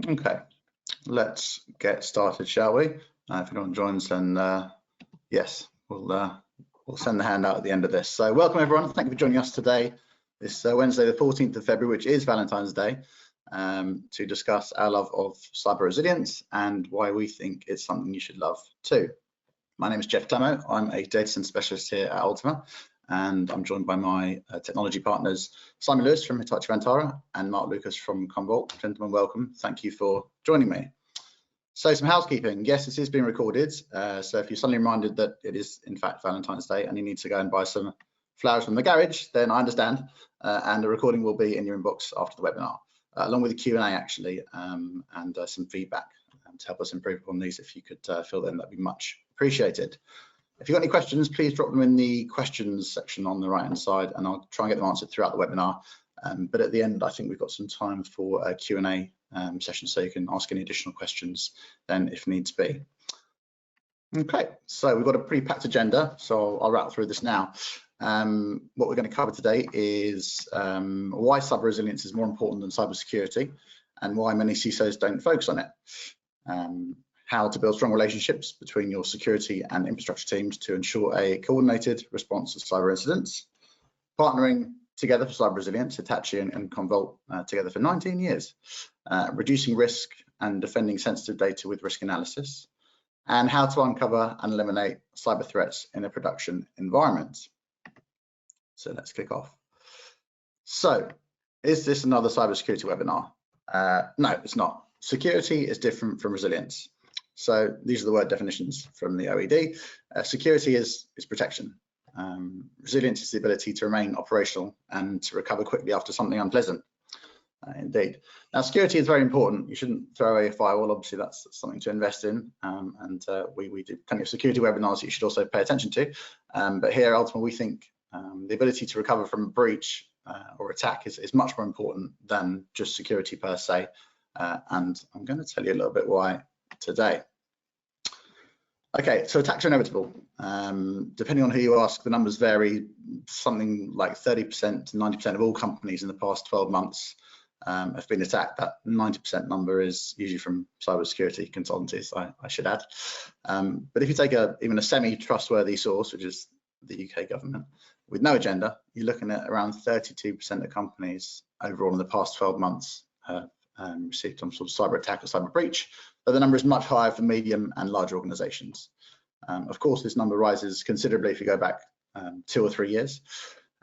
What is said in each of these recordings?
Okay, let's get started, shall we? If anyone joins, then yes, we'll send the hand out at the end of this. So welcome everyone, thank you for joining us today. This Wednesday the 14th of February, which is Valentine's Day, to discuss our love of cyber resilience and why we think it's something you should love too. My name is Jeff Clemo, I'm a data center specialist here at Ultima, and I'm joined by my technology partners, Simon Lewis from Hitachi Vantara and Mark Lucas from Commvault. Gentlemen, welcome. Thank you for joining me. So some housekeeping. Yes, this is being recorded. So if you're suddenly reminded that it is in fact Valentine's Day and you need to go and buy some flowers from the garage, then I understand. And the recording will be in your inbox after the webinar, along with a Q&A actually, and some feedback to help us improve on these. If you could fill them, that'd be much appreciated. If you've got any questions, please drop them in the questions section on the right-hand side, and I'll try and get them answered throughout the webinar. But at the end, I think we've got some time for a Q&A session, so you can ask any additional questions then if needs be. Okay, so we've got a pretty packed agenda, so I'll rattle through this now. What we're going to cover today is why cyber resilience is more important than cybersecurity, and why many CISOs don't focus on it. How to build strong relationships between your security and infrastructure teams to ensure a coordinated response to cyber incidents. Partnering together for cyber resilience, Hitachi and Commvault together for 19 years. Reducing risk and defending sensitive data with risk analysis. And how to uncover and eliminate cyber threats in a production environment. So let's kick off. So, is this another cybersecurity webinar? No, it's not. Security is different from resilience. So these are the word definitions from the OED. Security is protection. Resilience is the ability to remain operational and to recover quickly after something unpleasant. Indeed. Now, security is very important. You shouldn't throw away a firewall. Obviously, that's something to invest in. We do plenty of security webinars that you should also pay attention to. But here, ultimately, we think the ability to recover from a breach or attack is much more important than just security per se. And I'm going to tell you a little bit why today. Okay, so attacks are inevitable. Depending on who you ask, the numbers vary. Something like 30% to 90% of all companies in the past 12 months have been attacked. That 90% number is usually from cybersecurity consultancies, I should add. But if you take even a semi-trustworthy source, which is the UK government, with no agenda, you're looking at around 32% of companies overall in the past 12 months have received some sort of cyber attack or cyber breach, but the number is much higher for medium and large organizations. Of course, this number rises considerably if you go back 2 or 3 years.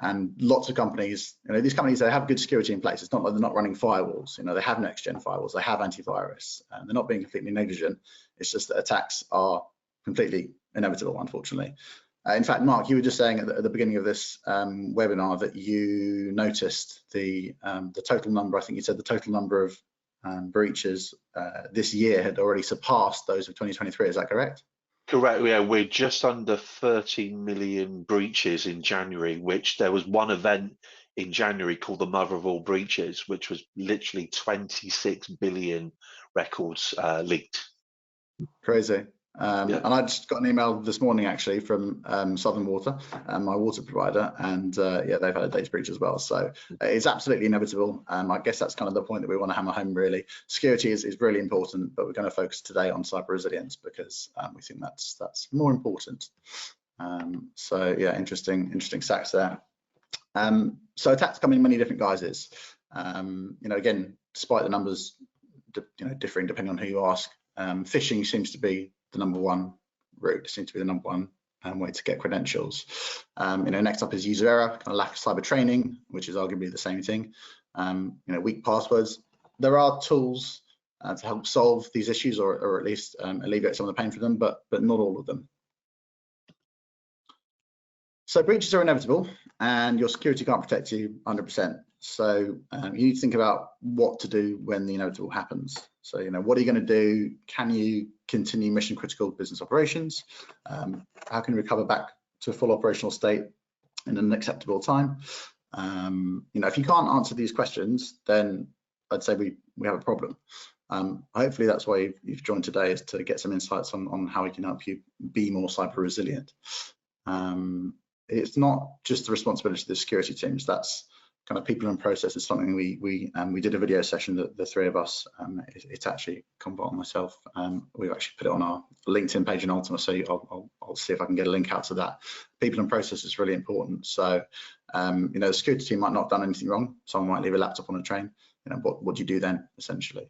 And lots of companies, these companies, they have good security in place. It's not like they're not running firewalls. They have next-gen firewalls, they have antivirus, and they're not being completely negligent. It's just that attacks are completely inevitable, unfortunately. In fact, Mark, you were just saying at the beginning of this webinar that you noticed the total number. I think you said the total number of breaches this year had already surpassed those of 2023. Is that correct? Correct. Yeah, we're just under 13 million breaches in January, which there was one event in January called the Mother of All Breaches, which was literally 26 billion records leaked. Crazy. Yeah. And I just got an email this morning actually from Southern Water, my water provider, and yeah, they've had a data breach as well. So it's absolutely inevitable. I guess that's kind of the point that we want to hammer home really. Security is really important, but we're going to focus today on cyber resilience because we think that's more important. So yeah, interesting stats there. So attacks come in many different guises. Again, despite the numbers differing depending on who you ask, phishing seems to be the number one route, seems to be the number one way to get credentials. Next up is user error, kind of lack of cyber training, which is arguably the same thing. Weak passwords. There are tools to help solve these issues, or at least alleviate some of the pain for them, but not all of them. So breaches are inevitable, and your security can't protect you 100%. So you need to think about what to do when the inevitable happens. So, what are you going to do? Can you continue mission critical business operations? How can you recover back to a full operational state in an acceptable time? If you can't answer these questions, then I'd say we have a problem. Hopefully that's why you've joined today, is to get some insights on how we can help you be more cyber resilient. It's not just the responsibility of the security teams. That's kind of people and process is something we did a video session that the three of us, it's actually Convert and myself, we've actually put it on our LinkedIn page in Ultima, so I'll see if I can get a link out to that. People and process is really important. So you know, the security team might not have done anything wrong. Someone might leave a laptop on a train. You know, what do you do then, essentially?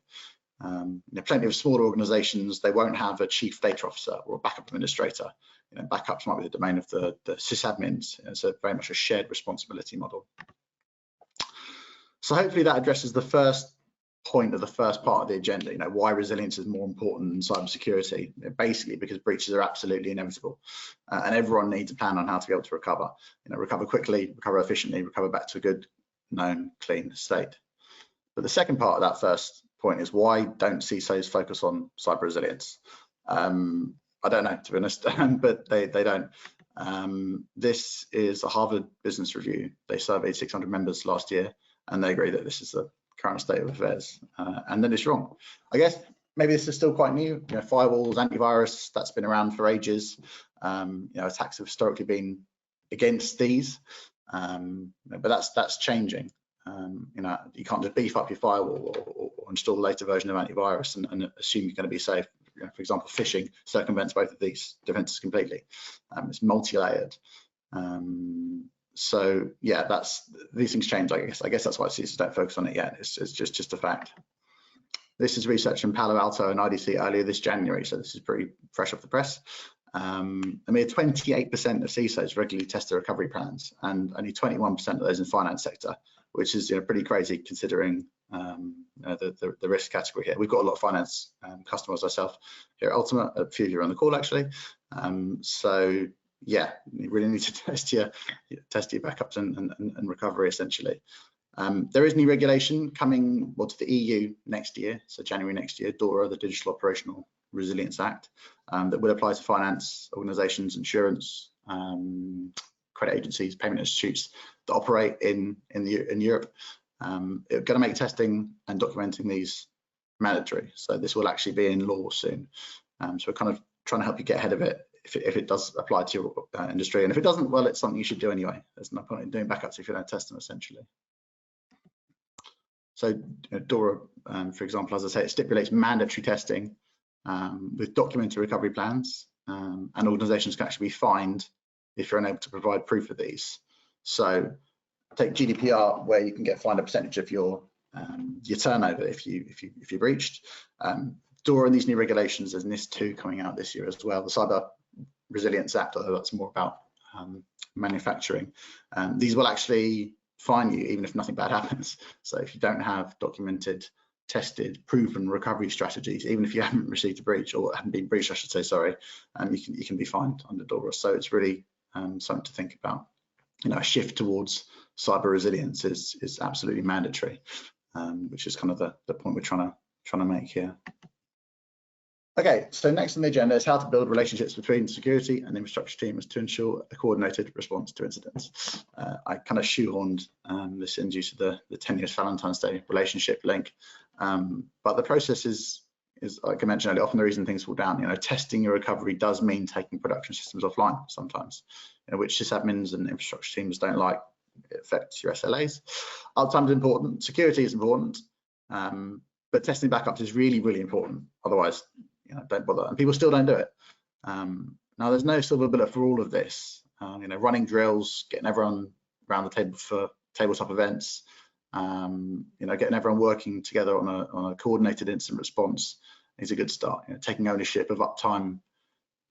You know, plenty of smaller organizations, they won't have a chief data officer or a backup administrator. You know, backups might be the domain of the sysadmins. It's very much a shared responsibility model. So hopefully that addresses the first point of the first part of the agenda, you know, why resilience is more important than cybersecurity. Basically because breaches are absolutely inevitable, and everyone needs a plan on how to be able to recover. You know, recover quickly, recover efficiently, recover back to a good, known, clean state. But the second part of that first point is, why don't CISOs focus on cyber resilience? I don't know, to be honest, but they don't. This is a Harvard Business Review. They surveyed 600 members last year, and they agree that this is the current state of affairs, and then it's wrong. I guess maybe this is still quite new. You know, firewalls, antivirus, that's been around for ages. You know, attacks have historically been against these, but that's changing. You know, you can't just beef up your firewall or install a later version of antivirus and assume you're going to be safe. You know, for example, phishing circumvents both of these defenses completely. It's multi-layered. So yeah, these things change. I guess that's why CISOs don't focus on it yet. It's just a fact. This is research from Palo Alto and IDC earlier this January, so this is pretty fresh off the press. I mean, 28% of CISOs regularly test their recovery plans, and only 21% of those in finance sector, which is, you know, pretty crazy considering the risk category here. We've got a lot of finance customers ourselves here at Ultima, a few of you are on the call actually. So yeah, you really need to test your backups and recovery essentially. There is new regulation coming to the EU next year, so January next year, DORA, the Digital Operational Resilience Act, that will apply to finance organizations, insurance, credit agencies, payment institutes that operate in Europe. It's going to make testing and documenting these mandatory. So this will actually be in law soon. So we're kind of trying to help you get ahead of it if it does apply to your industry. And if it doesn't, well, it's something you should do anyway. There's no point in doing backups if you don't test them, essentially. So you know, DORA, for example, as I say, it stipulates mandatory testing with documented recovery plans, and organizations can actually be fined if you're unable to provide proof of these. So take GDPR, where you can get fined a percentage of your turnover if you breached. DORA and these new regulations, there's NIS2 coming out this year as well, the Cyber Resilience Act, although that's more about manufacturing. These will actually fine you even if nothing bad happens. So if you don't have documented, tested, proven recovery strategies, even if you haven't received a breach or haven't been breached, I should say, sorry, you can be fined under DORA. So it's really something to think about. You know, a shift towards cyber resilience is absolutely mandatory, which is kind of the point we're trying to make here. Okay, so next on the agenda is how to build relationships between security and infrastructure teams to ensure a coordinated response to incidents. I kind of shoehorned this in due to the 10 years Valentine's Day relationship link, but the process is like I mentioned earlier, often the reason things fall down. You know, testing your recovery does mean taking production systems offline sometimes, you know, which sysadmins and infrastructure teams don't like. It affects your SLAs. Uptime is important, security is important, but testing backups is really, really important. Otherwise, you know, don't bother, and people still don't do it. Now, there's no silver bullet for all of this. You know, running drills, getting everyone around the table for tabletop events, you know, getting everyone working together on a coordinated incident response is a good start. You know, taking ownership of uptime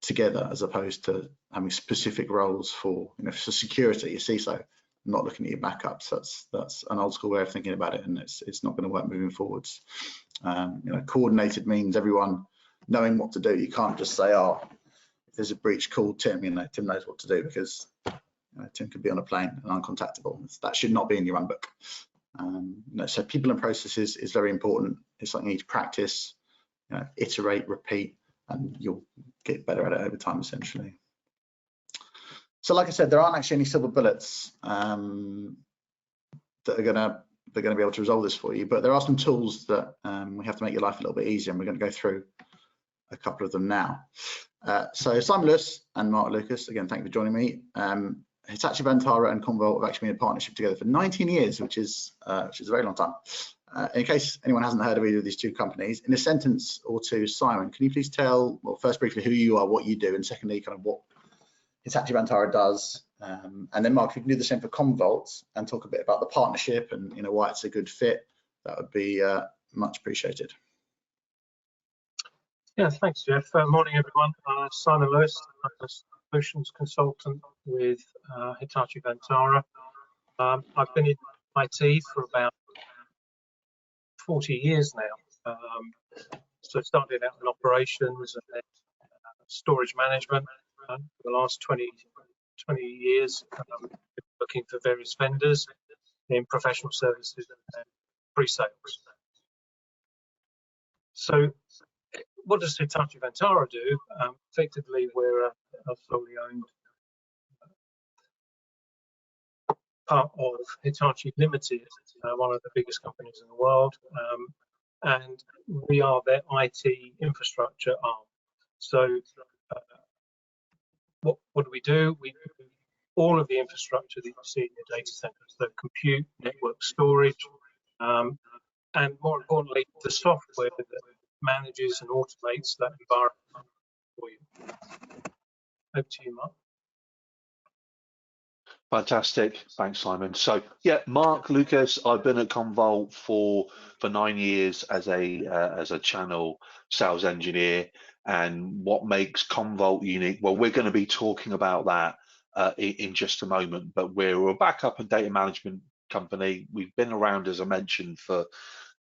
together as opposed to having specific roles for, you know, for security, your CISO, not looking at your backups. That's an old school way of thinking about it, and it's not going to work moving forwards. You know, coordinated means everyone knowing what to do. You can't just say, oh, if there's a breach, call Tim. You know, Tim knows what to do, because you know, Tim could be on a plane and uncontactable. That should not be in your run book. You know, so people and processes is very important. It's something you need to practice, you know, iterate, repeat, and you'll get better at it over time, essentially. So like I said, there aren't actually any silver bullets that are going to be able to resolve this for you, but there are some tools that we have to make your life a little bit easier, and we're going to go through a couple of them now. So Simon Lewis and Mark Lucas, again, thank you for joining me. Hitachi Vantara and Commvault have actually been in partnership together for 19 years, which is a very long time. In case anyone hasn't heard of either of these two companies, in a sentence or two, Simon, can you please tell, well, first briefly who you are, what you do, and secondly, kind of what Hitachi Vantara does, and then Mark, if you can do the same for Commvault and talk a bit about the partnership and why it's a good fit, that would be much appreciated. Yeah, thanks, Jeff. Morning, everyone. Simon Lewis, I'm a solutions consultant with Hitachi Vantara. I've been in IT for about 40 years now. So started out in operations and then storage management for the last 20 years, looking for various vendors in professional services and pre-sales. So what does Hitachi Vantara do? Effectively, we're a fully owned part of Hitachi Limited, one of the biggest companies in the world, and we are their IT infrastructure arm. So what do we do? We do all of the infrastructure that you see in your data centers, so compute, network storage, and more importantly, the software that manages and automates that environment for you. Over to you, Mark. Fantastic, thanks, Simon. So yeah, Mark Lucas. I've been at Commvault for 9 years as a channel sales engineer. And what makes Commvault unique? Well, we're going to be talking about that in just a moment. But we're a backup and data management company. We've been around, as I mentioned, for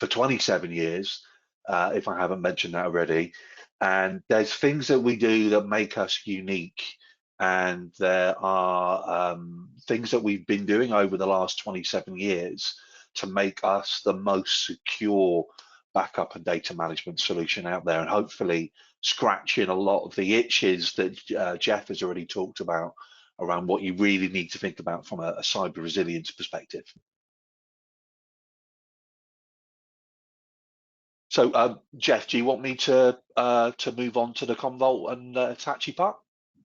27 years, if I haven't mentioned that already. And there's things that we do that make us unique. And there are things that we've been doing over the last 27 years to make us the most secure backup and data management solution out there, and hopefully scratching a lot of the itches that Jeff has already talked about around what you really need to think about from a cyber resilience perspective. So Jeff, do you want me to move on to the Commvault and Hitachi part?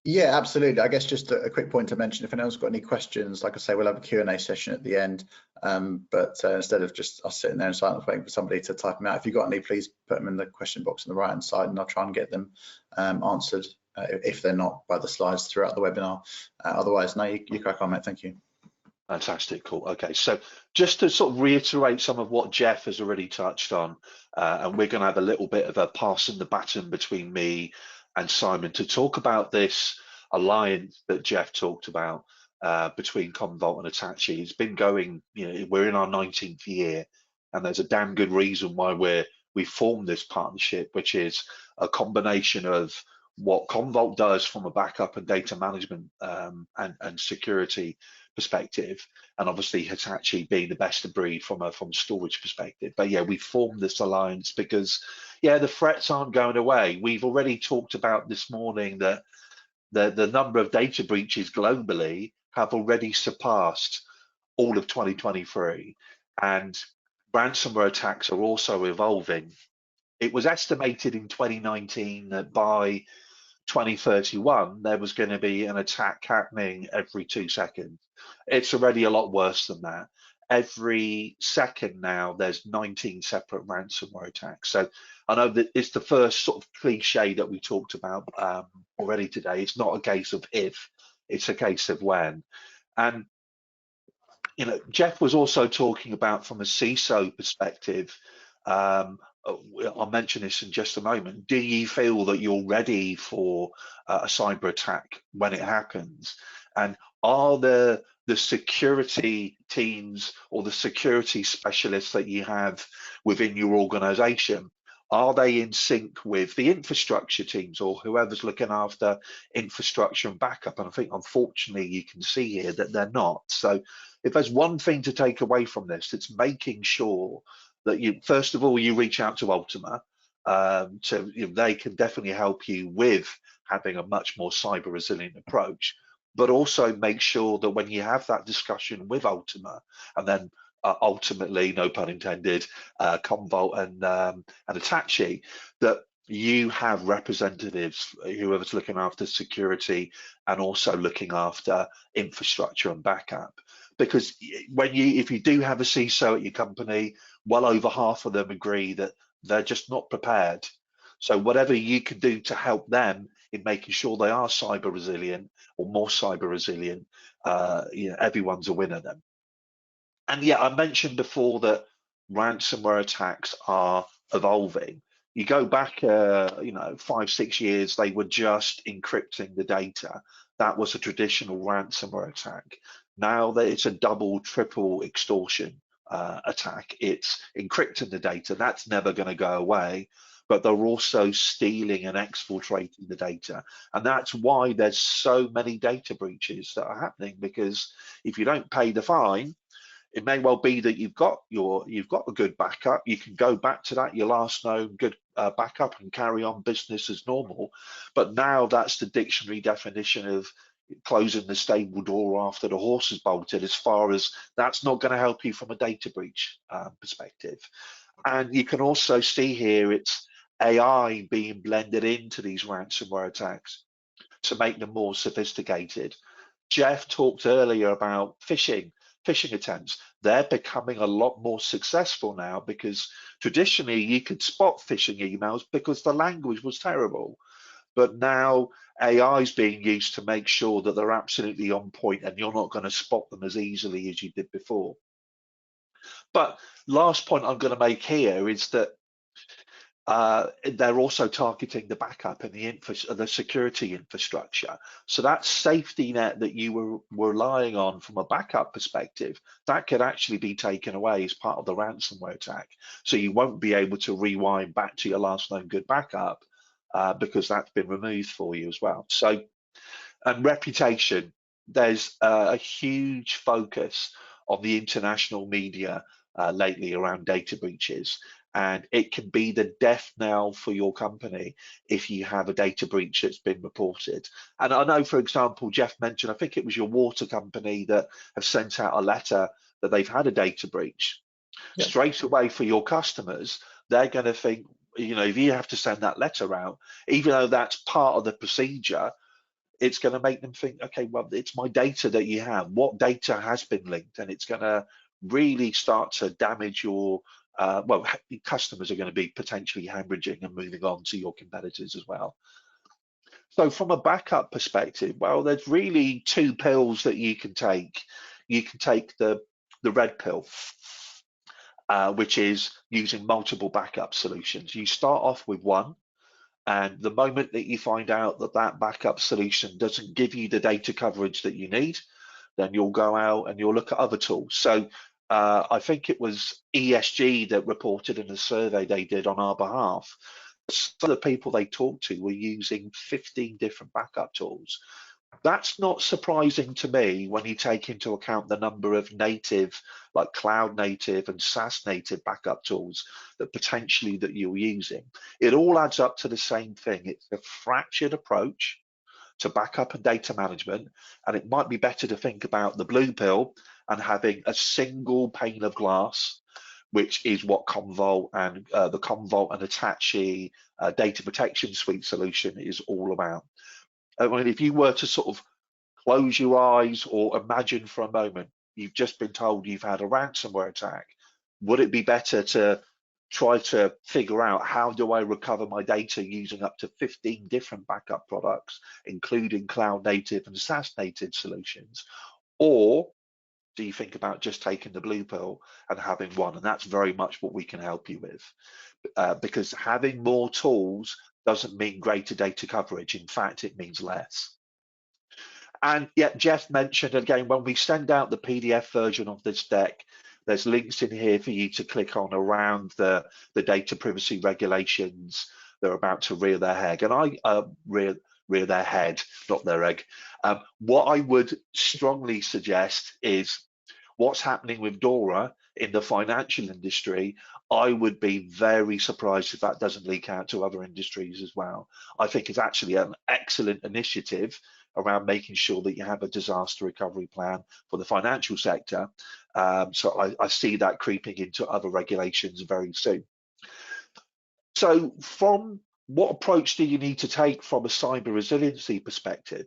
Yeah, absolutely. I guess just a quick point to mention, if anyone's got any questions, like I say, we'll have a Q&A session at the end. But instead of just us sitting there in silence waiting for somebody to type them out, if you've got any, please put them in the question box on the right-hand side, and I'll try and get them answered if they're not by the slides throughout the webinar. Otherwise, no, you crack on, mate. Thank you. Fantastic, cool. Okay, so just to sort of reiterate some of what Jeff has already touched on, and we're going to have a little bit of a passing the baton between me and Simon to talk about this alliance that Jeff talked about between Commvault and Hitachi. It's been going, we're in our 19th year, and there's a damn good reason why we formed this partnership, which is a combination of what Commvault does from a backup and data management and security perspective, and obviously Hitachi being the best of breed from storage perspective. But yeah, we formed this alliance because the threats aren't going away. We've already talked about this morning that the number of data breaches globally have already surpassed all of 2023, and ransomware attacks are also evolving. It was estimated in 2019 that by 2031 there was going to be an attack happening every 2 seconds. It's already a lot worse than that. Every second now there's 19 separate ransomware attacks. So I know that it's the first sort of cliche that we talked about already today. It's not a case of if, it's a case of when. And Jeff was also talking about from a CISO perspective. I'll mention this in just a moment. Do you feel that you're ready for a cyber attack when it happens? And are the security teams or the security specialists that you have within your organization, are they in sync with the infrastructure teams or whoever's looking after infrastructure and backup? And I think, unfortunately, you can see here that they're not. So if there's one thing to take away from this, it's making sure that you, first of all, you reach out to Ultima. So they can definitely help you with having a much more cyber resilient approach, but also make sure that when you have that discussion with Ultima, and then ultimately, no pun intended, Commvault and Hitachi, that you have representatives, whoever's looking after security and also looking after infrastructure and backup. Because if you do have a CISO at your company, well over half of them agree that they're just not prepared. So whatever you can do to help them in making sure they are cyber resilient or more cyber resilient, everyone's a winner then. And yeah, I mentioned before that ransomware attacks are evolving. You go back, 5-6 years, they were just encrypting the data. That was a traditional ransomware attack. Now that it's a double, triple extortion attack, it's encrypting the data. That's never going to go away. But they're also stealing and exfiltrating the data. And that's why there's so many data breaches that are happening, because if you don't pay the fine, it may well be that you've got a good backup. You can go back to that, your last known good backup, and carry on business as normal. But now that's the dictionary definition of closing the stable door after the horse has bolted, as far as that's not going to help you from a data breach perspective. And you can also see here it's AI being blended into these ransomware attacks to make them more sophisticated. Jeff talked earlier about phishing attempts. They're becoming a lot more successful now, because traditionally you could spot phishing emails because the language was terrible. But now AI is being used to make sure that they're absolutely on point and you're not going to spot them as easily as you did before. But last point I'm going to make here is that they're also targeting the backup and the security infrastructure. So that safety net that you were relying on from a backup perspective, that could actually be taken away as part of the ransomware attack. So you won't be able to rewind back to your last known good backup because that's been removed for you as well. So, and reputation, there's a huge focus on the international media lately around data breaches. And it can be the death knell for your company if you have a data breach that's been reported. And I know, for example, Jeff mentioned, I think it was your water company that have sent out a letter that they've had a data breach. Yep. Straight away for your customers, they're going to think, if you have to send that letter out, even though that's part of the procedure, it's going to make them think, okay, well, it's my data that you have. What data has been linked? And it's going to really start to damage your customers are going to be potentially hemorrhaging and moving on to your competitors as well. So from a backup perspective, well, there's really two pills that you can take. You can take the red pill, which is using multiple backup solutions. You start off with one, and the moment that you find out that that backup solution doesn't give you the data coverage that you need, then you'll go out and you'll look at other tools. So I think it was ESG that reported in a survey they did on our behalf. Some of the people they talked to were using 15 different backup tools. That's not surprising to me when you take into account the number of native, like cloud native and SaaS native backup tools that potentially that you're using. It all adds up to the same thing. It's a fractured approach to backup and data management, and it might be better to think about the blue pill and having a single pane of glass, which is what Commvault and the Commvault and Hitachi data protection suite solution is all about. I mean, if you were to sort of close your eyes or imagine for a moment, you've just been told you've had a ransomware attack, would it be better to try to figure out how do I recover my data using up to 15 different backup products, including cloud native and SaaS native solutions? Or do you think about just taking the blue pill and having one? And that's very much what we can help you with, because having more tools doesn't mean greater data coverage. In fact, it means less. And yet Jeff mentioned, again, when we send out the PDF version of this deck, there's links in here for you to click on around the data privacy regulations. They're about to rear their head, and rear their head, not their egg. What I would strongly suggest is what's happening with DORA in the financial industry. I would be very surprised if that doesn't leak out to other industries as well. I think it's actually an excellent initiative around making sure that you have a disaster recovery plan for the financial sector. So I see that creeping into other regulations very soon. So from what approach do you need to take from a cyber resiliency perspective?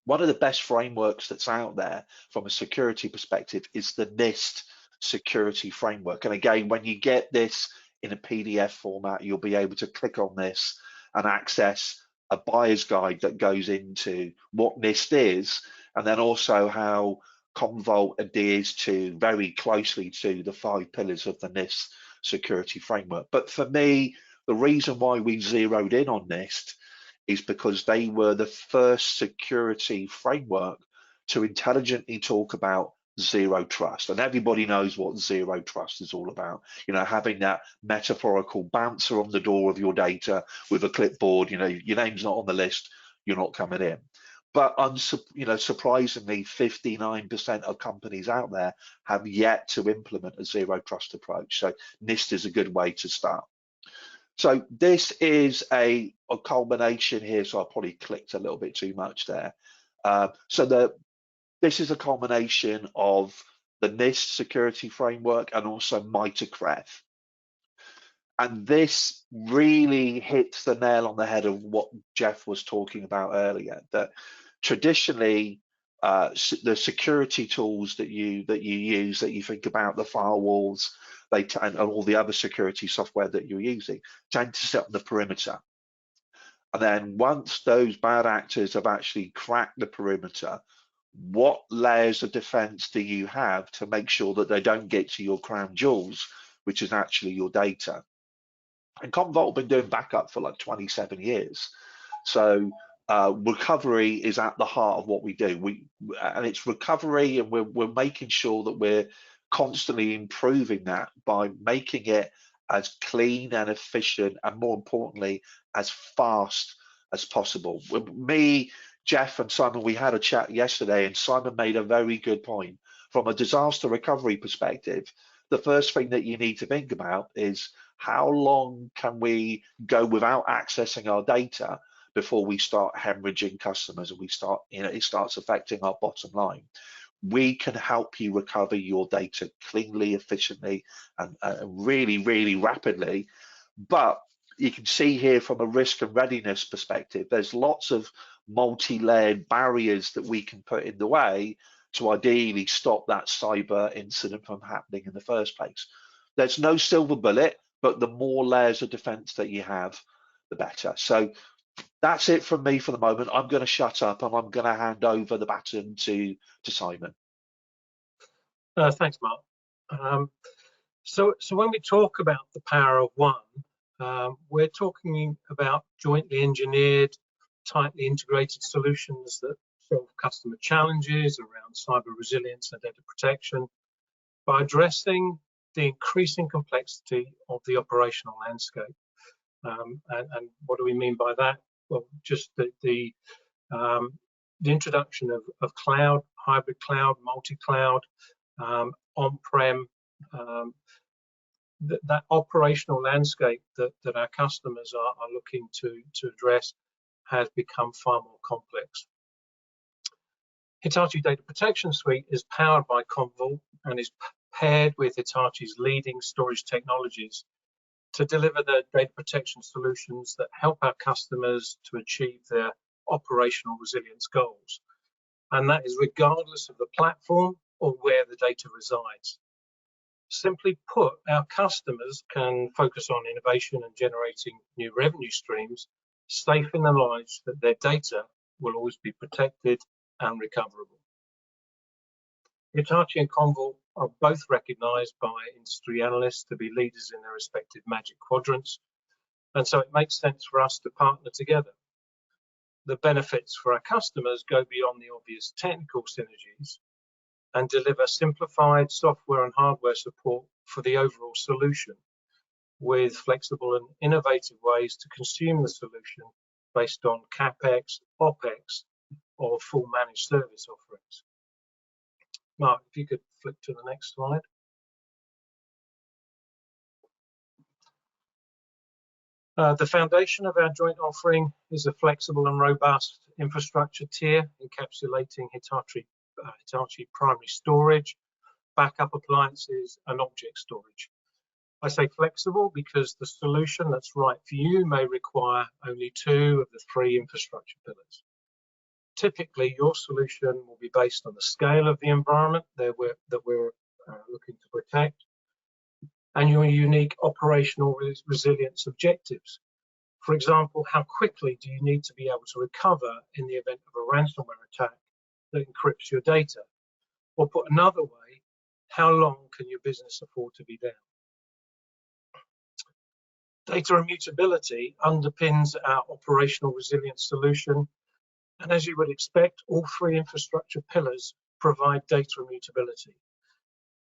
One of the best frameworks that's out there from a security perspective is the NIST security framework. And again, when you get this in a PDF format, you'll be able to click on this and access a buyer's guide that goes into what NIST is, and then also how Commvault adheres to very closely to the 5 pillars of the NIST security framework. But for me, the reason why we zeroed in on NIST is because they were the first security framework to intelligently talk about zero trust. And everybody knows what zero trust is all about. You know, having that metaphorical bouncer on the door of your data with a clipboard, you know, your name's not on the list, you're not coming in. But surprisingly, 59% of companies out there have yet to implement a zero trust approach. So NIST is a good way to start. So this is a culmination here. So I probably clicked a little bit too much there. This is a culmination of the NIST security framework and also MITRE-CREF. And this really hits the nail on the head of what Jeff was talking about earlier, that traditionally the security tools that you use, that you think about, the firewalls, and all the other security software that you're using, tend to sit on the perimeter. And then once those bad actors have actually cracked the perimeter, what layers of defense do you have to make sure that they don't get to your crown jewels, which is actually your data? And Commvault have been doing backup for like 27 years. So recovery is at the heart of what we do. And it's recovery, and we're making sure that we're constantly improving that by making it as clean and efficient, and more importantly, as fast as possible. Me, Jeff, and Simon, we had a chat yesterday, and Simon made a very good point. From a disaster recovery perspective, the first thing that you need to think about is how long can we go without accessing our data before we start hemorrhaging customers and we start, it starts affecting our bottom line. We can help you recover your data cleanly, efficiently, and really, really rapidly. But you can see here from a risk and readiness perspective, there's lots of multi-layered barriers that we can put in the way to ideally stop that cyber incident from happening in the first place. There's no silver bullet, but the more layers of defense that you have, the better. So that's it from me for the moment. I'm going to shut up and I'm going to hand over the baton to Simon. Thanks, Mark. So when we talk about the power of one, we're talking about jointly engineered, tightly integrated solutions that solve customer challenges around cyber resilience and data protection by addressing the increasing complexity of the operational landscape. And what do we mean by that? Well, just the introduction of cloud, hybrid cloud, multi-cloud, on-prem, that operational landscape that our customers are looking to address has become far more complex. Hitachi Data Protection Suite is powered by Commvault and is paired with Hitachi's leading storage technologies to deliver the data protection solutions that help our customers to achieve their operational resilience goals. And that is regardless of the platform or where the data resides. Simply put, our customers can focus on innovation and generating new revenue streams, safe in the knowledge that their data will always be protected and recoverable. Hitachi and Commvault are both recognized by industry analysts to be leaders in their respective magic quadrants, and so it makes sense for us to partner together. The benefits for our customers go beyond the obvious technical synergies and deliver simplified software and hardware support for the overall solution, with flexible and innovative ways to consume the solution based on CapEx, OpEx, or full managed service offerings. Mark, if you could flip to the next slide. The foundation of our joint offering is a flexible and robust infrastructure tier encapsulating Hitachi primary storage, backup appliances, and object storage. I say flexible because the solution that's right for you may require only 2 of the 3 infrastructure pillars. Typically, your solution will be based on the scale of the environment that we're looking to protect, and your unique operational resilience objectives. For example, how quickly do you need to be able to recover in the event of a ransomware attack that encrypts your data? Or put another way, how long can your business afford to be down? Data immutability underpins our operational resilience solution, and as you would expect, all 3 infrastructure pillars provide data immutability.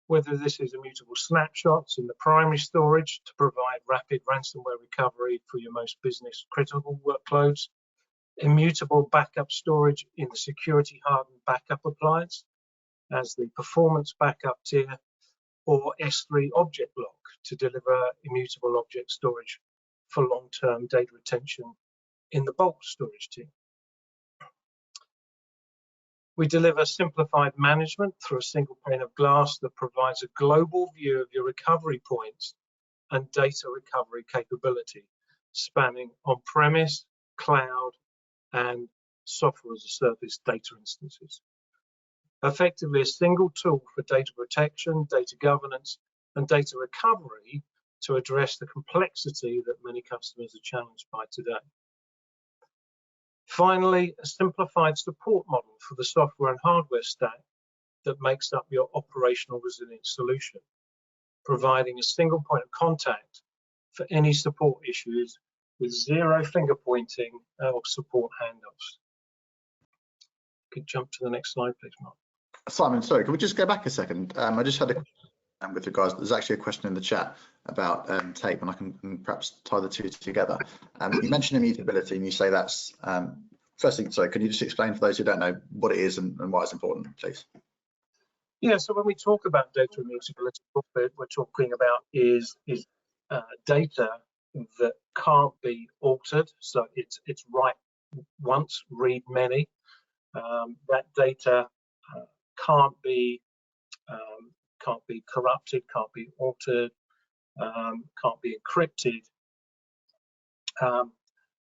Whether this is immutable snapshots in the primary storage to provide rapid ransomware recovery for your most business critical workloads, immutable backup storage in the security hardened backup appliance as the performance backup tier, or S3 object lock to deliver immutable object storage for long-term data retention in the bulk storage tier. We deliver simplified management through a single pane of glass that provides a global view of your recovery points and data recovery capability, spanning on-premise, cloud, and software as a service data instances. Effectively, a single tool for data protection, data governance, and data recovery to address the complexity that many customers are challenged by today. Finally, a simplified support model for the software and hardware stack that makes up your operational resilience solution, providing a single point of contact for any support issues with 0 finger pointing or support handoffs. Could jump to the next slide, please, Mark. Simon, sorry, can we just go back a second? I just had a question with regards, there's actually a question in the chat about tape, and I can perhaps tie the 2 together. You mentioned immutability, and you say that's, first thing, sorry, can you just explain for those who don't know what it is and why it's important, please? Yeah, so when we talk about data immutability, what we're talking about is data that can't be altered. So it's write once, read many. That data can't be corrupted, can't be altered, can't be encrypted,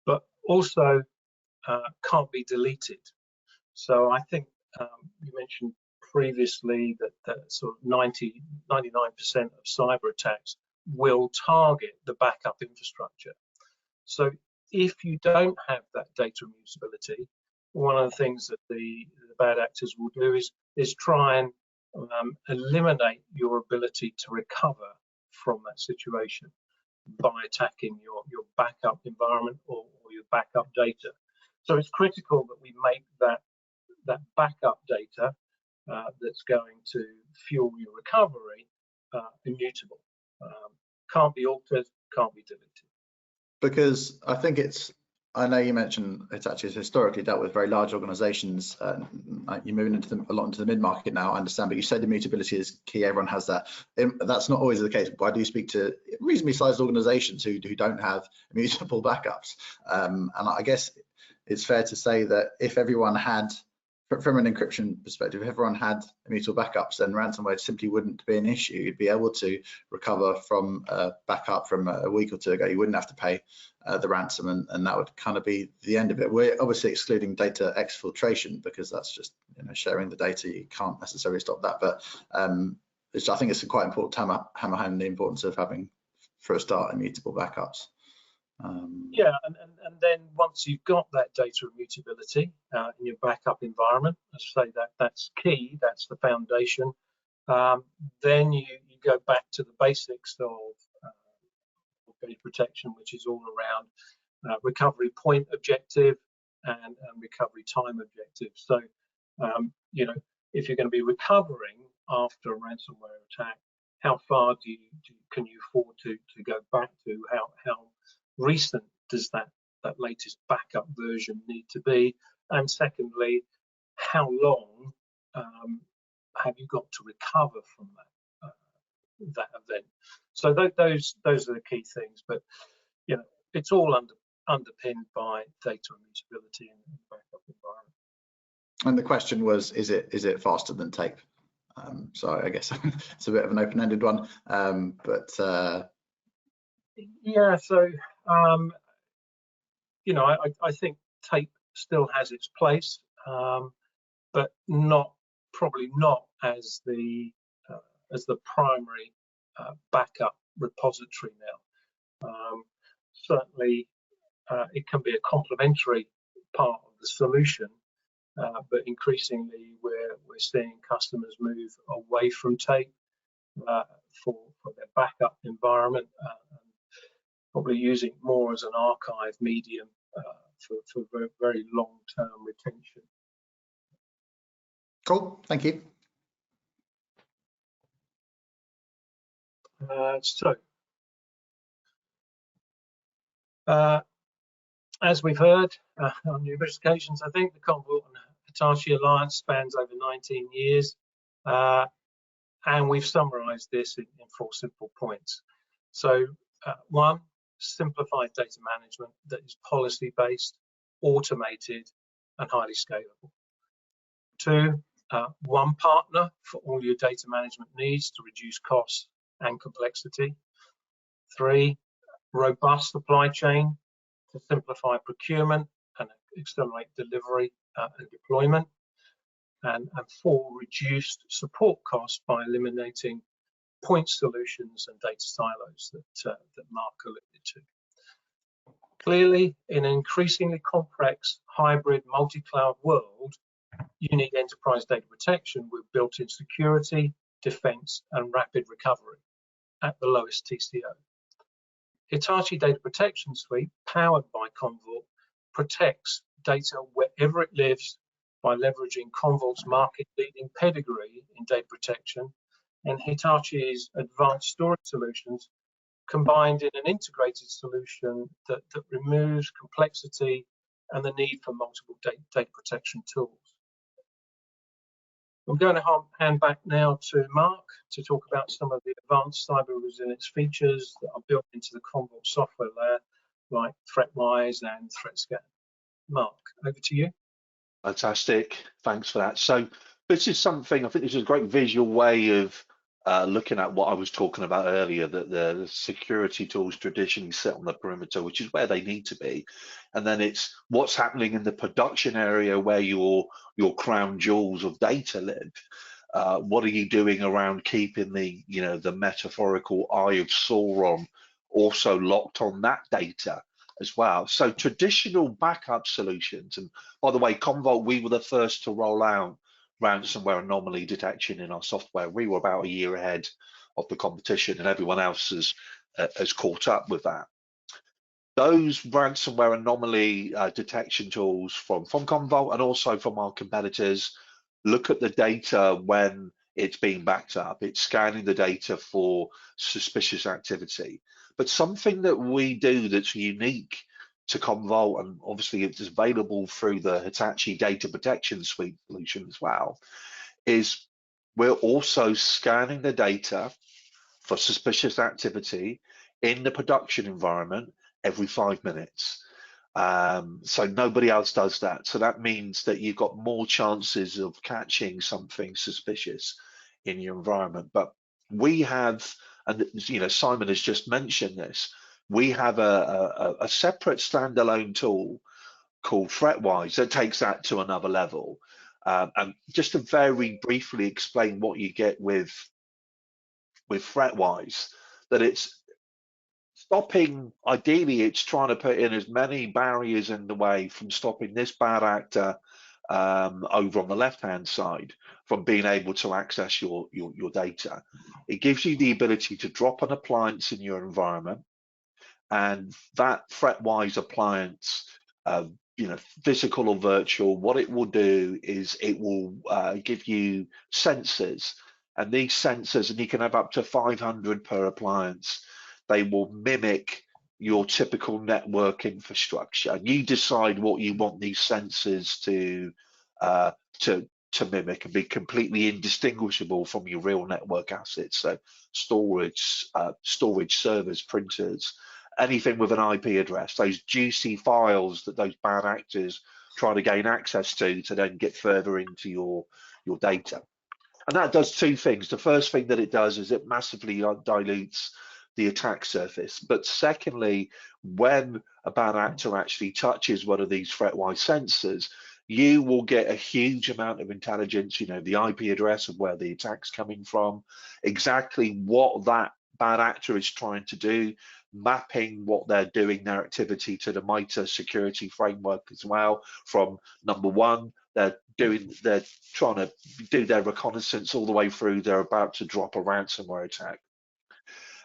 but also can't be deleted. So I think you mentioned previously that sort of 99% of cyber attacks will target the backup infrastructure. So if you don't have that data immutability, one of the things that the bad actors will do is try and eliminate your ability to recover from that situation by attacking your backup environment or your backup data. So it's critical that we make that backup data that's going to fuel your recovery immutable. Can't be altered, can't be deleted. Because I think I know you mentioned it's actually historically dealt with very large organizations. You're moving a lot into the mid-market now, I understand, but you said immutability is key, everyone has that. That's not always the case. Why do you speak to reasonably sized organizations who don't have immutable backups? And I guess it's fair to say that if everyone had, from an encryption perspective, if everyone had immutable backups, then ransomware simply wouldn't be an issue. You'd be able to recover from a backup from a week or 2 ago. You wouldn't have to pay the ransom, and that would kind of be the end of it. We're obviously excluding data exfiltration because that's just sharing the data. You can't necessarily stop that, but I think it's quite important to hammer home the importance of having, for a start, immutable backups. Yeah, and then once you've got that data immutability in your backup environment, as I say, that's key, that's the foundation. Then you go back to the basics of data protection, which is all around recovery point objective and recovery time objective. So, if you're going to be recovering after a ransomware attack, how far can you afford to go back to? How recent does that latest backup version need to be? And secondly, how long have you got to recover from that event? So those are the key things. But it's all underpinned by data immutability in the backup environment. And the question was, is it faster than tape? So I guess it's a bit of an open-ended one, yeah. So you know, I think tape still has its place, but probably not as the primary backup repository now. Certainly, it can be a complementary part of the solution, but increasingly we're seeing customers move away from tape for their backup environment, probably using more as an archive medium for very, very long-term retention. Cool, thank you. As we've heard on numerous occasions, I think the Commvault and Hitachi alliance spans over 19 years, and we've summarized this in 4 simple points. So, 1, simplified data management that is policy-based, automated, and highly scalable. 2, 1 partner for all your data management needs to reduce costs and complexity. 3, robust supply chain to simplify procurement and accelerate delivery and deployment. And 4, reduced support costs by eliminating point solutions and data silos that Mark alluded to. Clearly, in an increasingly complex hybrid multi-cloud world, you need enterprise data protection with built-in security, defense, and rapid recovery at the lowest TCO. Hitachi Data Protection Suite, powered by Commvault, protects data wherever it lives by leveraging Commvault's market-leading pedigree in data protection and Hitachi's advanced storage solutions, combined in an integrated solution that removes complexity and the need for multiple data protection tools. I'm going to hand back now to Mark to talk about some of the advanced cyber resilience features that are built into the Commvault software layer, like ThreatWise and ThreatScan. Mark, over to you. Fantastic, thanks for that. So this is something, I think this is a great visual way of looking at what I was talking about earlier, that the security tools traditionally sit on the perimeter, which is where they need to be. And then it's what's happening in the production area where your crown jewels of data live. What are you doing around keeping the, the metaphorical eye of Sauron also locked on that data as well? So traditional backup solutions, and by the way, Commvault, we were the first to roll out ransomware anomaly detection in our software. We were about a year ahead of the competition, and everyone else has caught up with that. Those ransomware anomaly detection tools from Commvault and also from our competitors look at the data when it's being backed up. It's scanning the data for suspicious activity. But something that we do that's unique to Commvault, and obviously it's available through the Hitachi Data Protection Suite solution as well, is we're also scanning the data for suspicious activity in the production environment every 5 minutes. So nobody else does that. So that means that you've got more chances of catching something suspicious in your environment. But we have, and Simon has just mentioned this, we have a separate standalone tool called ThreatWise that takes that to another level. And just to very briefly explain what you get with ThreatWise, that it's stopping, ideally it's trying to put in as many barriers in the way from stopping this bad actor over on the left-hand side from being able to access your data. It gives you the ability to drop an appliance in your environment, and that ThreatWise appliance, physical or virtual, what it will do is it will give you sensors, and these sensors, and you can have up to 500 per appliance, they will mimic your typical network infrastructure. You decide what you want these sensors to mimic and be completely indistinguishable from your real network assets. So storage servers, printers, anything with an IP address, those juicy files that those bad actors try to gain access to then get further into your data. And that does two things. The first thing that it does is it massively dilutes the attack surface. But secondly, when a bad actor actually touches one of these ThreatWise sensors, you will get a huge amount of intelligence, you know, the IP address of where the attack's coming from, exactly what that bad actor is trying to do, mapping what they're doing, their activity to the MITRE security framework as well. From number one, they're trying to do their reconnaissance all the way through, they're about to drop a ransomware attack.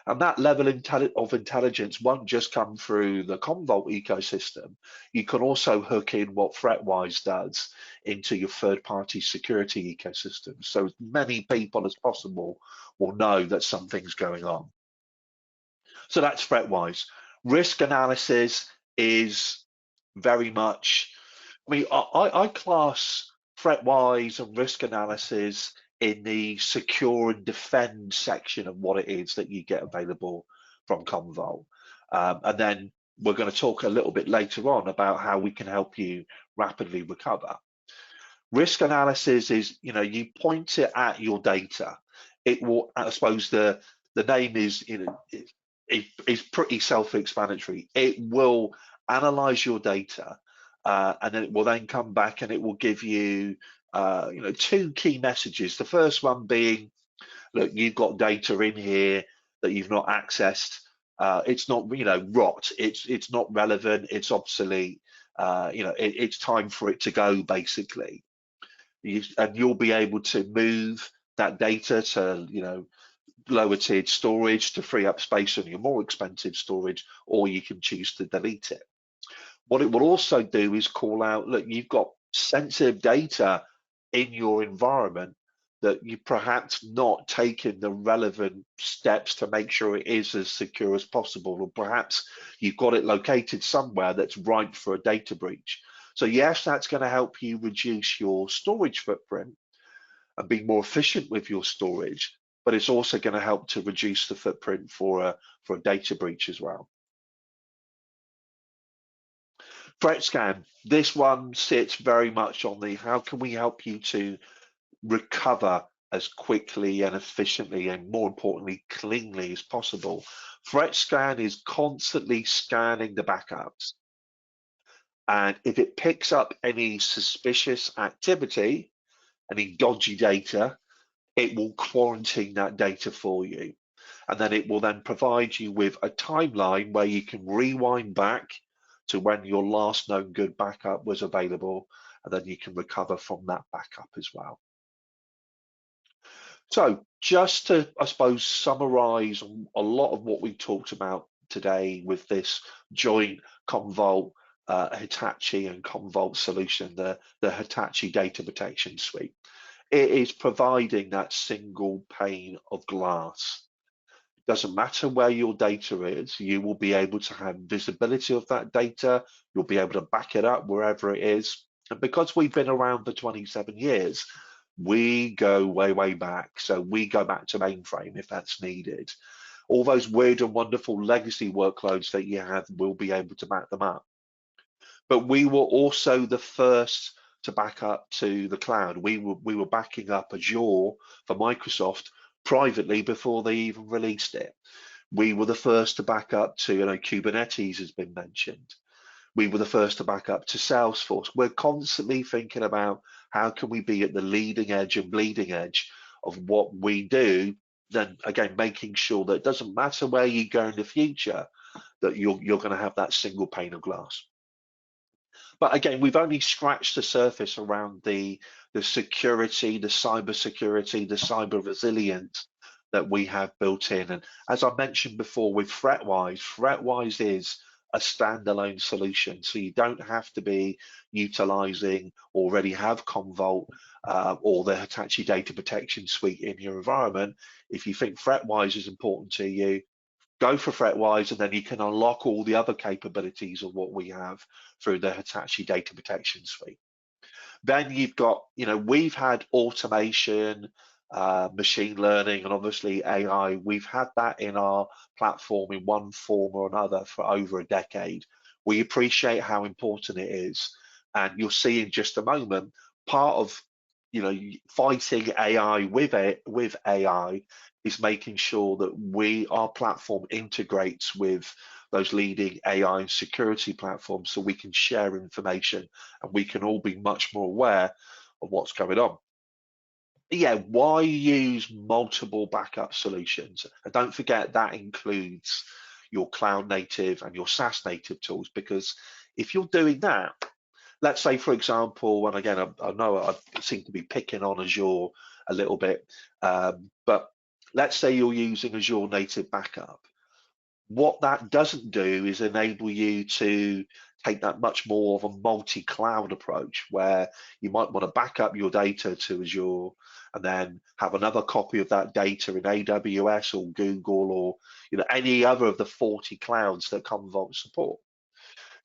And that level of intelligence won't just come through the Commvault ecosystem. You can also hook in what ThreatWise does into your third-party security ecosystem. So as many people as possible will know that something's going on. So that's ThreatWise. Risk analysis is very much, I mean, I class ThreatWise and risk analysis in the secure and defend section of what it is that you get available from Commvault. And then we're going to talk a little bit later on about how we can help you rapidly recover. Risk analysis is, you know, you point it at your data. It will, I suppose the name is, you know, is pretty self-explanatory. It will analyze your data, and then it will then come back and it will give you, you know, two key messages. The first one being, look, you've got data in here that you've not accessed. It's not, you know, rot. It's not relevant. It's obsolete. You know, it's time for it to go, basically. And you'll be able to move that data to, you know, lower tiered storage to free up space on your more expensive storage, or you can choose to delete it. What it will also do is call out, look, you've got sensitive data in your environment that you perhaps not taken the relevant steps to make sure it is as secure as possible, or perhaps you've got it located somewhere that's ripe for a data breach. So yes, that's going to help you reduce your storage footprint and be more efficient with your storage, but it's also going to help to reduce the footprint for a data breach as well. ThreatScan, this one sits very much on the how can we help you to recover as quickly and efficiently and, more importantly, cleanly as possible. ThreatScan is constantly scanning the backups, and if it picks up any suspicious activity, any dodgy data, it will quarantine that data for you, and then it will then provide you with a timeline where you can rewind back to when your last known good backup was available, and then you can recover from that backup as well. So just to, I suppose, summarize a lot of what we talked about today with this joint Commvault, Hitachi and Commvault solution, the Hitachi Data Protection Suite. It is providing that single pane of glass. Doesn't matter where your data is, you will be able to have visibility of that data. You'll be able to back it up wherever it is. And because we've been around for 27 years, we go way, way back. So we go back to mainframe if that's needed. All those weird and wonderful legacy workloads that you have, will be able to back them up. But we were also the first to back up to the cloud. We were backing up Azure for Microsoft privately before they even released it. We were the first to back up to, you know, Kubernetes has been mentioned. We were the first to back up to Salesforce. We're constantly thinking about how can we be at the leading edge and bleeding edge of what we do. Then again, making sure that it doesn't matter where you go in the future, that you're going to have that single pane of glass. But again, we've only scratched the surface around the security, the cyber security, the cyber resilience that we have built in. And as I mentioned before with ThreatWise, ThreatWise is a standalone solution. So you don't have to be utilizing, already have Commvault or the Hitachi Data Protection Suite in your environment. If you think ThreatWise is important to you, go for ThreatWise, and then you can unlock all the other capabilities of what we have through the Hitachi Data Protection Suite. Then you've got, you know, we've had automation, machine learning, and obviously AI. We've had that in our platform in one form or another for over a decade. We appreciate how important it is. And you'll see in just a moment, part of fighting AI with AI is making sure that our platform integrates with those leading AI and security platforms, so we can share information and we can all be much more aware of what's going on. Yeah, why use multiple backup solutions? And don't forget that includes your cloud native and your SaaS native tools, because if you're doing that, let's say, for example, and again, I know I seem to be picking on Azure a little bit, but let's say you're using Azure native backup. What that doesn't do is enable you to take that much more of a multi-cloud approach, where you might want to back up your data to Azure and then have another copy of that data in AWS or Google, or any other of the 40 clouds that Commvault support.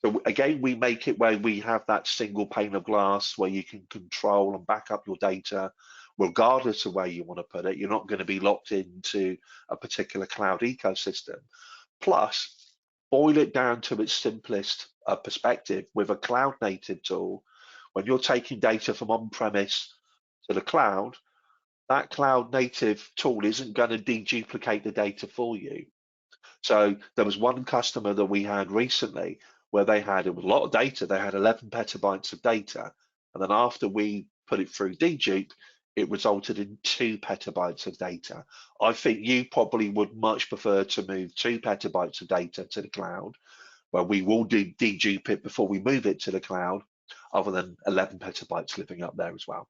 So again, we make it where we have that single pane of glass where you can control and back up your data regardless of where you want to put it. You're not going to be locked into a particular cloud ecosystem. Plus, boil it down to its simplest perspective with a cloud native tool. When you're taking data from on-premise to the cloud, that cloud native tool isn't going to deduplicate the data for you. So there was one customer that we had recently where it was a lot of data. They had 11 petabytes of data, and then after we put it through dedupe, it resulted in 2 petabytes of data. I think you probably would much prefer to move 2 petabytes of data to the cloud, where we will dedupe it before we move it to the cloud, other than 11 petabytes living up there as well.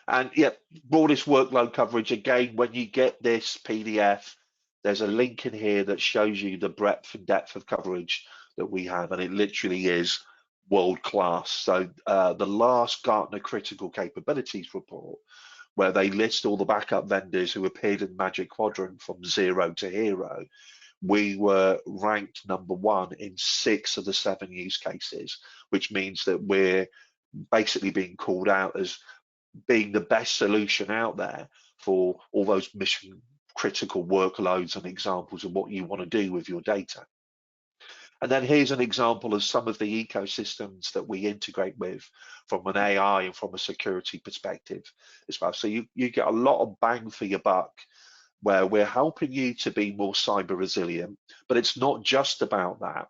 And yeah, broadest workload coverage. Again, when you get this PDF, there's a link in here that shows you the breadth and depth of coverage that we have, and it literally is world class. So the last Gartner Critical Capabilities report, where they list all the backup vendors who appeared in Magic Quadrant from 0 to hero, we were ranked #1 in 6 of the 7 use cases, which means that we're basically being called out as being the best solution out there for all those mission critical workloads and examples of what you want to do with your data. And then here's an example of some of the ecosystems that we integrate with from an AI and from a security perspective as well. So you get a lot of bang for your buck, where we're helping you to be more cyber resilient. But it's not just about that.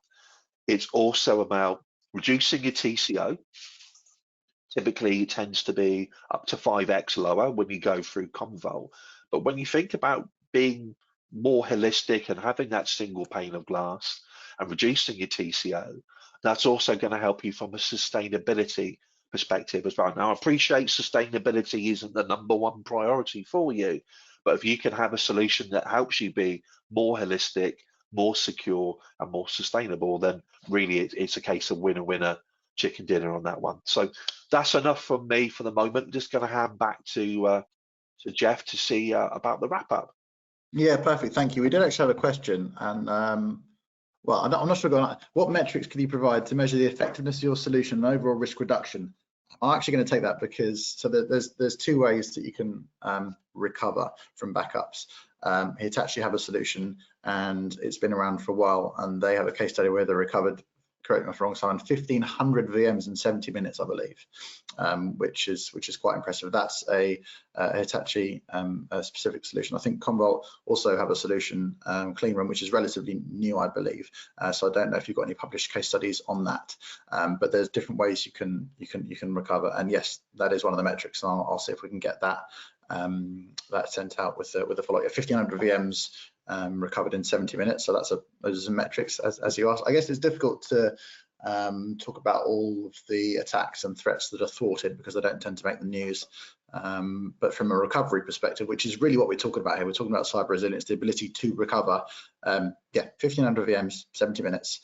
It's also about reducing your TCO. Typically, it tends to be up to 5x lower when you go through Commvault. But when you think about being more holistic and having that single pane of glass and reducing your TCO, that's also going to help you from a sustainability perspective as well. Now, I appreciate sustainability isn't the #1 priority for you, but if you can have a solution that helps you be more holistic, more secure, and more sustainable, then really it's a case of winner, chicken dinner on that one. So that's enough from me for the moment. I'm just going to hand back to Jeff to see about the wrap up. Yeah, perfect. Thank you. We did actually have a question, and well, I'm not sure. What metrics can you provide to measure the effectiveness of your solution and overall risk reduction? I'm actually going to take that because there's 2 ways that you can recover from backups. Hitachi have a solution, and it's been around for a while, and they have a case study where they recovered, correct me if I'm wrong, Simon, 1,500 VMs in 70 minutes, I believe, which is quite impressive. That's a Hitachi specific solution. I think Commvault also have a solution, Cleanroom, which is relatively new, I believe. So I don't know if you've got any published case studies on that, but there's different ways you can recover. And yes, that is one of the metrics. And I'll see if we can get that sent out with the follow-up. 1,500 VMs. Recovered in 70 minutes, so those are some metrics as you asked. I guess it's difficult to talk about all of the attacks and threats that are thwarted because they don't tend to make the news. But from a recovery perspective, which is really what we're talking about here, we're talking about cyber resilience, the ability to recover. Yeah, 1,500 VMs, 70 minutes.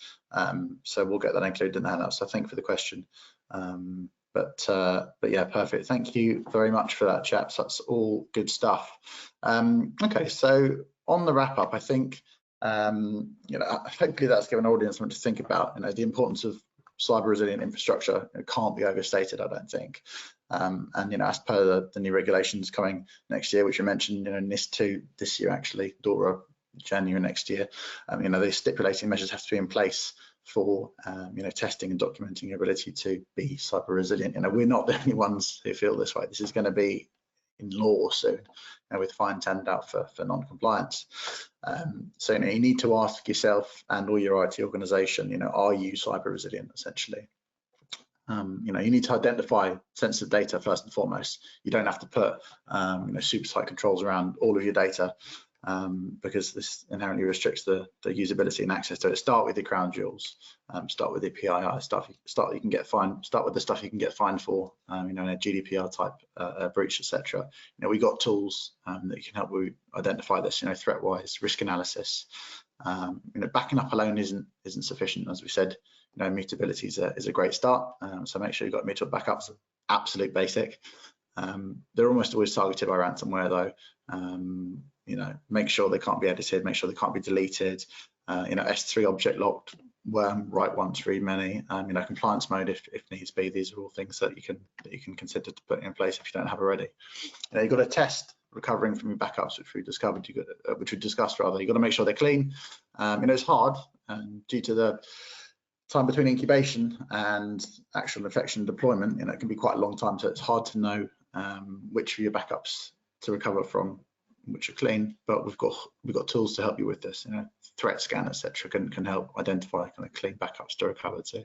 So we'll get that included in the handout. So thank you for the question. But yeah, perfect. Thank you very much for that, chaps. That's all good stuff. Okay, so on the wrap up, I think hopefully that's given an audience something to think about. The importance of cyber resilient infrastructure can't be overstated, I don't think. And as per the new regulations coming next year, which you mentioned, NIS2 this year actually, DORA January next year, the stipulating measures have to be in place for testing and documenting your ability to be cyber resilient. We're not the only ones who feel this way. This is going to be in law soon, with fines handed out for non-compliance. So you need to ask yourself and all your IT organization, are you cyber resilient essentially? You need to identify sensitive data first and foremost. You don't have to put super tight controls around all of your data, because this inherently restricts the usability and access to it. Start with your crown jewels, start with the PII stuff. Start with the stuff you can get fined for, in a GDPR type breach, etc. We got tools that can help you identify this, threat-wise, risk analysis. Backing up alone isn't sufficient, as we said. Mutability is a great start, so make sure you've got immutable backups, absolute basic. They're almost always targeted by ransomware though. Make sure they can't be edited, make sure they can't be deleted. S3 object locked, worm, write once, read many. Compliance mode if needs be. These are all things that you can consider to put in place if you don't have already. You've got to test recovering from your backups, which we discussed rather. You've got to make sure they're clean. It's hard, due to the time between incubation and actual infection deployment. It can be quite a long time, so it's hard to know which of your backups to recover from, which are clean. But we've got tools to help you with this. Threat scan, etc., can help identify kind of clean backups to recover to.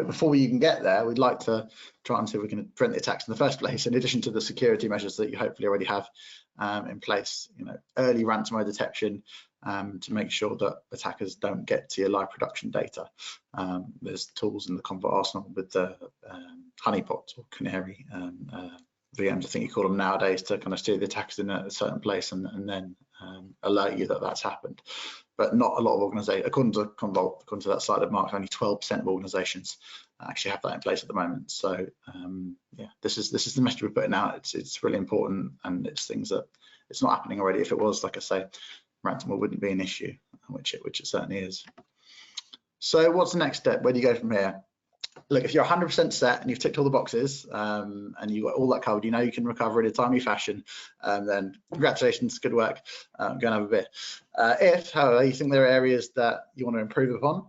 Before we even get there, we'd like to try and see if we can prevent the attacks in the first place. In addition to the security measures that you hopefully already have in place, early ransomware detection, to make sure that attackers don't get to your live production data. There's tools in the Commvault arsenal with the honeypot or canary VMs, I think you call them nowadays, to kind of steer the attackers in a certain place and then alert you that that's happened. But not a lot of organizations, according to Commvault, according to that slide of Mark, only 12% of organizations actually have that in place at the moment. So yeah, this is the message we're putting out. It's really important, and it's things that it's not happening already. If it was, like I say, ransomware wouldn't be an issue, which it certainly is. So what's the next step? Where do you go from here? Look, if you're 100% set and you've ticked all the boxes, and you've got all that covered, you can recover in a timely fashion, then congratulations, good work, go and have a bit. If, however, you think there are areas that you want to improve upon,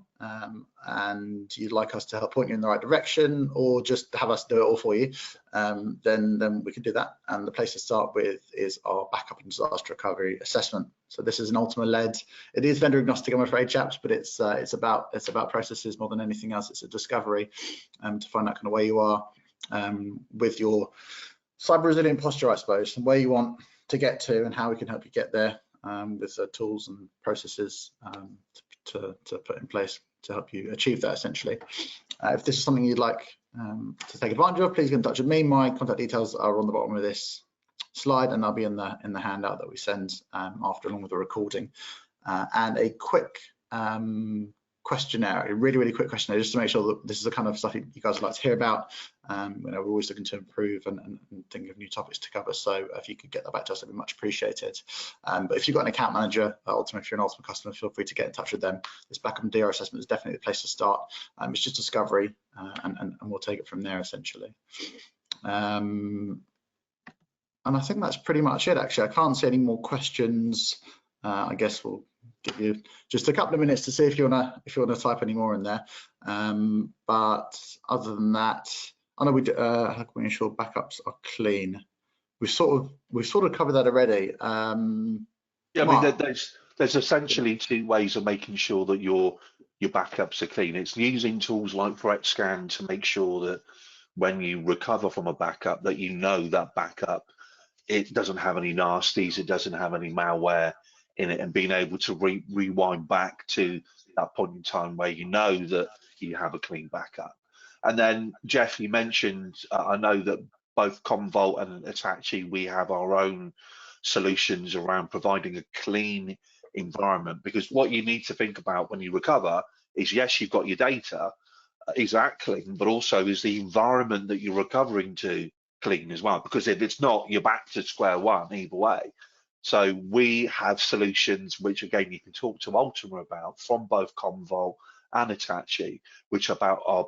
and you'd like us to help point you in the right direction, or just have us do it all for you, then we can do that. And the place to start with is our backup and disaster recovery assessment. So this is an Ultima led. It is vendor agnostic, I'm afraid, chaps, but it's about processes more than anything else. It's a discovery to find out kind of where you are with your cyber resilient posture, I suppose, and where you want to get to and how we can help you get there, with tools and processes to put in place to help you achieve that, essentially. If this is something you'd like to take advantage of, please get in touch with me. My contact details are on the bottom of this slide, and I'll be in the handout that we send after, along with the recording, and a quick questionnaire, a really quick questionnaire, just to make sure that this is the kind of stuff you guys would like to hear about. We're always looking to improve and think of new topics to cover, so if you could get that back to us, it'd be much appreciated. But if you've got an account manager at Ultima, if you're an Ultima customer, feel free to get in touch with them. This backup and DR assessment is definitely the place to start. It's just discovery, and we'll take it from there, essentially. And I think that's pretty much it, actually. I can't see any more questions. I guess we'll give you just a couple of minutes to see if you wanna type any more in there. But other than that, I know how can we ensure backups are clean? We've sort of covered that already. Yeah, I mean, there's essentially two ways of making sure that your backups are clean. It's using tools like Threat Scan to make sure that when you recover from a backup, that that backup, it doesn't have any nasties, it doesn't have any malware in it, and being able to rewind back to that point in time where you know that you have a clean backup. And then, Jeff, you mentioned, I know that both Commvault and Hitachi, we have our own solutions around providing a clean environment, because what you need to think about when you recover is, yes, you've got your data, is that clean, but also is the environment that you're recovering to clean as well, because if it's not, you're back to square one either way. So we have solutions which, again, you can talk to Ultima about, from both Commvault and Hitachi, which are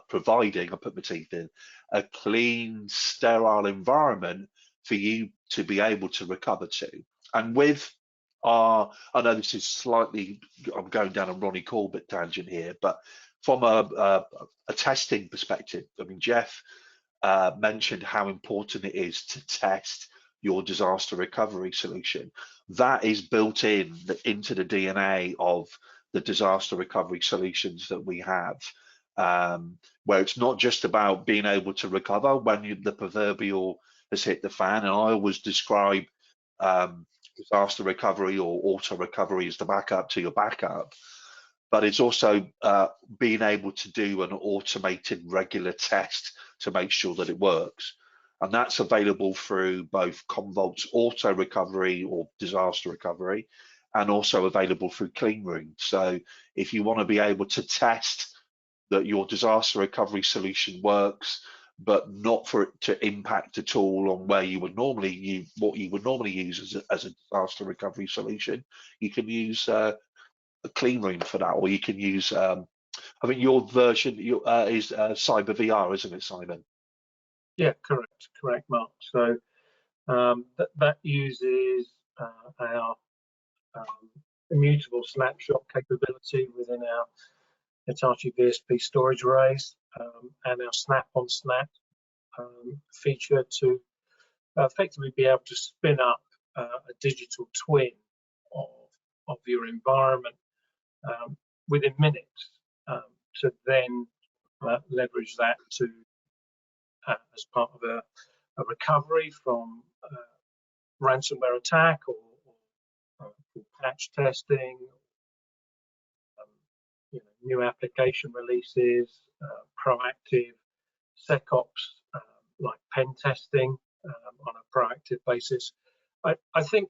providing, I put my teeth in, a clean, sterile environment for you to be able to recover to. And with I know this is slightly, I'm going down a Ronnie Corbett tangent here, but from a testing perspective, I mean, Jeff mentioned how important it is to test your disaster recovery solution. That is built into the DNA of the disaster recovery solutions that we have, where it's not just about being able to recover when the proverbial has hit the fan. And I always describe disaster recovery or auto recovery as the backup to your backup, but it's also being able to do an automated regular test to make sure that it works. And that's available through both Commvault's auto recovery or disaster recovery, and also available through Cleanroom. So if you want to be able to test that your disaster recovery solution works, but not for it to impact at all on where you would normally use what you would normally use as a disaster recovery solution, you can use a Cleanroom for that, or you can use I think your version is Cyber VR, isn't it, Simon? Yeah, correct, Mark. So that uses our immutable snapshot capability within our Hitachi VSP storage arrays, and our snap on snap feature to effectively be able to spin up a digital twin of your environment within minutes, to then leverage that to as part of a recovery from ransomware attack or patch testing, new application releases, proactive SecOps like pen testing on a proactive basis. I think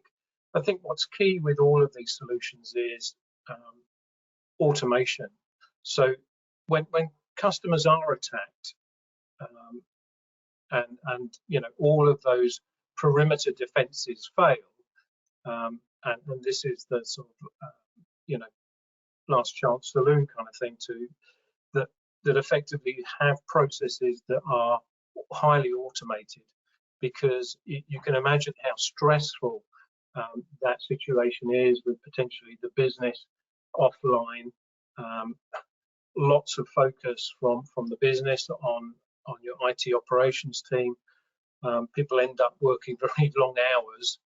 what's key with all of these solutions is automation. So when customers are attacked, and all of those perimeter defenses fail, and this is the sort of last chance saloon kind of thing, that effectively have processes that are highly automated, because you can imagine how stressful that situation is, with potentially the business offline, lots of focus from the business on your IT operations team. People end up working very long hours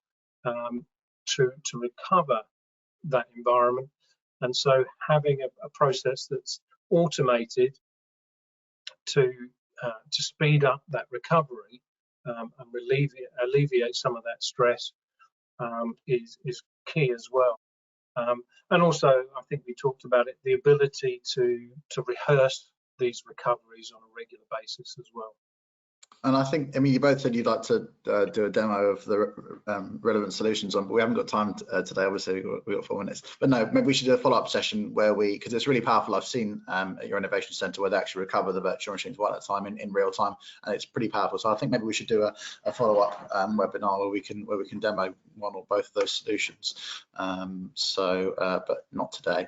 to recover that environment, and so having a process that's automated to speed up that recovery and alleviate some of that stress is key as well. And also, I think we talked about it, the ability to rehearse these recoveries on a regular basis as well. And I think, I mean, you both said you'd like to do a demo of the relevant solutions on, but we haven't got time today. Obviously, we've got 4 minutes. But no, maybe we should do a follow-up session where because it's really powerful. I've seen at your innovation centre where they actually recover the virtual machines one at a time in real time, and it's pretty powerful. So I think maybe we should do a follow-up webinar where we can demo one or both of those solutions. But not today.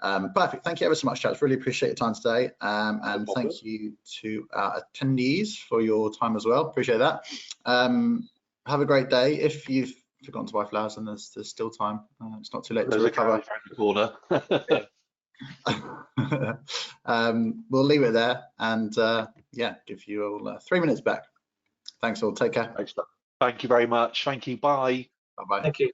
Perfect. Thank you ever so much, chaps. Really appreciate your time today, and thank you to our attendees for your time as well. Appreciate that. Have a great day. If you've forgotten to buy flowers, and there's still time, it's not too late to recover. Corner. We'll leave it there, and yeah, give you all 3 minutes back. Thanks all. Take care. Thank you very much. Thank you. Bye. Bye bye. Thank you.